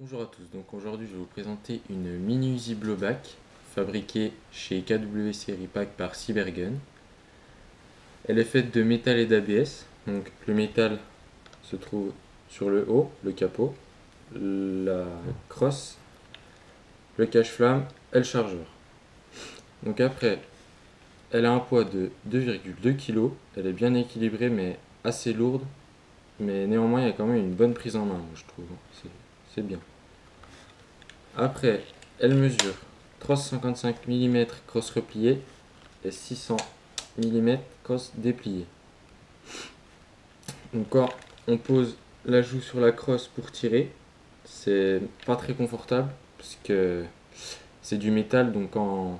Bonjour à tous, donc aujourd'hui je vais vous présenter une mini Uzi Blowback fabriquée chez KWC Repack par Cybergun. Elle est faite de métal et d'ABS, donc le métal se trouve sur le haut, le capot, la crosse, le cache-flamme et le chargeur. Donc après, elle a un poids de 2,2 kg, elle est bien équilibrée mais assez lourde, mais néanmoins il y a quand même une bonne prise en main, je trouve, c'est bien. Après, elle mesure 355 mm crosse repliée et 600 mm crosse dépliée. Donc quand on pose la joue sur la crosse pour tirer, c'est pas très confortable parce que c'est du métal, donc quand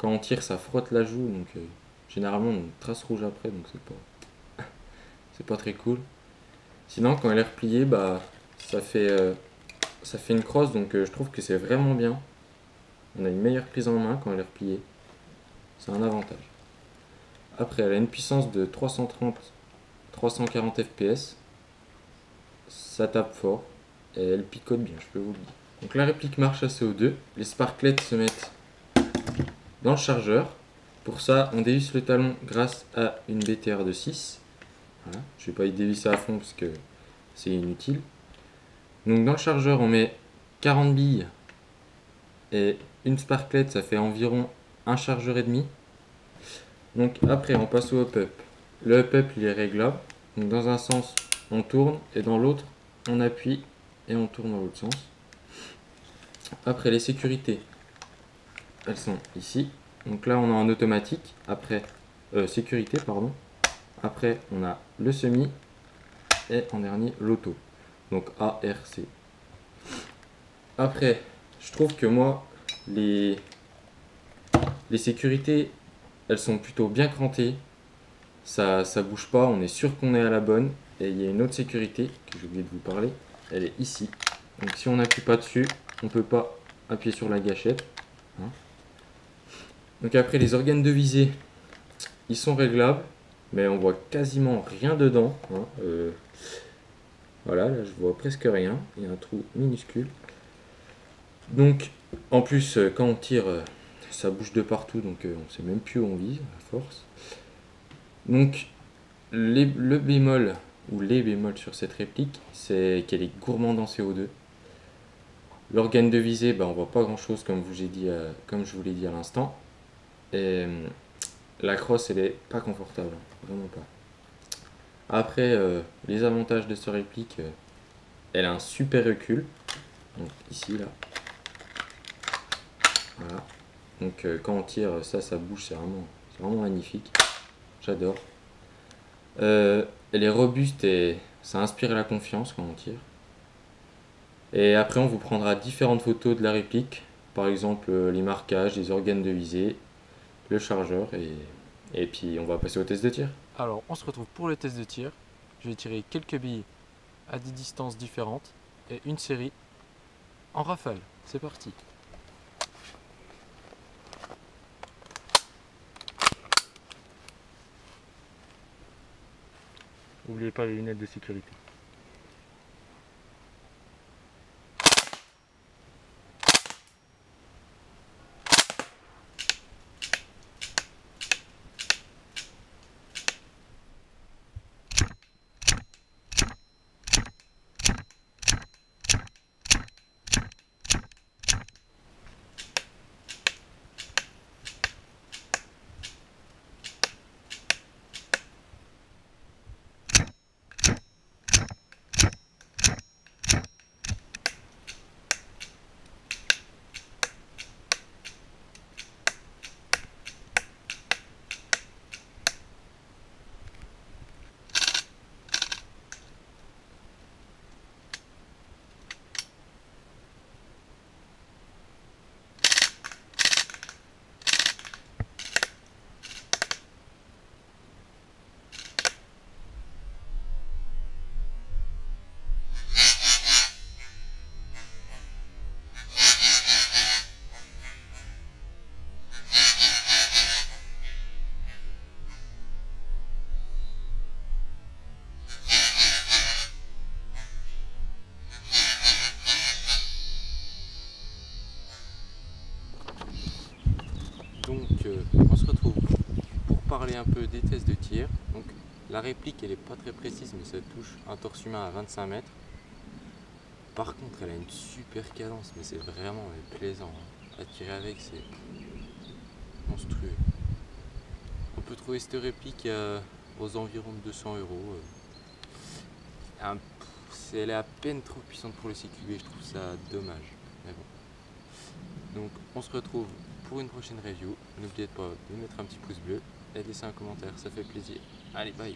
on tire ça frotte la joue, donc généralement on a une trace rouge après, donc c'est pas très cool. Sinon quand elle est repliée, bah ça fait une crosse, donc je trouve que c'est vraiment bien. On a une meilleure prise en main quand elle est repliée. C'est un avantage. Après, elle a une puissance de 330-340 fps. Ça tape fort. Et elle picote bien, je peux vous le dire. Donc la réplique marche à CO2. Les sparklets se mettent dans le chargeur. Pour ça, on dévisse le talon grâce à une BTR de 6. Voilà. Je ne vais pas y dévisser à fond parce que c'est inutile. Donc dans le chargeur, on met 40 billes. Et une sparklet, ça fait environ un chargeur et demi. Donc après, on passe au hop-up. Le hop-up, il est réglable. Donc dans un sens, on tourne et dans l'autre, on appuie et on tourne dans l'autre sens. Après, les sécurités, elles sont ici. Donc là, on a en automatique. Après, sécurité, pardon. Après, on a le semi et en dernier, l'auto. Donc ARC. Après, je trouve que moi, les sécurités, elles sont plutôt bien crantées. Ça bouge pas, on est sûr qu'on est à la bonne. Et il y a une autre sécurité que j'ai oublié de vous parler. Elle est ici. Donc si on n'appuie pas dessus, on ne peut pas appuyer sur la gâchette. Hein. Donc après, les organes de visée, ils sont réglables. Mais on voit quasiment rien dedans. Hein. Voilà, là je vois presque rien. Il y a un trou minuscule. Donc en plus, quand on tire, ça bouge de partout. Donc on ne sait même plus où on vise à force. Donc le bémol ou les bémols sur cette réplique, c'est qu'elle est gourmande en CO2. L'organe de visée, on voit pas grand chose comme je vous l'ai dit à l'instant. Et la crosse, elle est pas confortable, vraiment pas. Après, les avantages de cette réplique, elle a un super recul. Donc ici, là. Voilà. Donc quand on tire, ça bouge, c'est vraiment magnifique. J'adore. Elle est robuste et ça inspire la confiance quand on tire. Et après, on vous prendra différentes photos de la réplique. Par exemple, les marquages, les organes de visée, le chargeur et puis on va passer au test de tir. Alors, on se retrouve pour le test de tir. Je vais tirer quelques billes à des distances différentes et une série en rafale. C'est parti. N'oubliez pas les lunettes de sécurité. Donc on se retrouve pour parler un peu des tests de tir. Donc la réplique elle est pas très précise mais ça touche un torse humain à 25 mètres. Par contre elle a une super cadence mais c'est vraiment plaisant à tirer avec, c'est monstrueux. On peut trouver cette réplique aux environs de 200 euros. Elle est à peine trop puissante pour le CQB, je trouve ça dommage. Mais bon. Donc on se retrouve pour une prochaine review. N'oubliez pas de mettre un petit pouce bleu et de laisser un commentaire, ça fait plaisir. Allez, bye.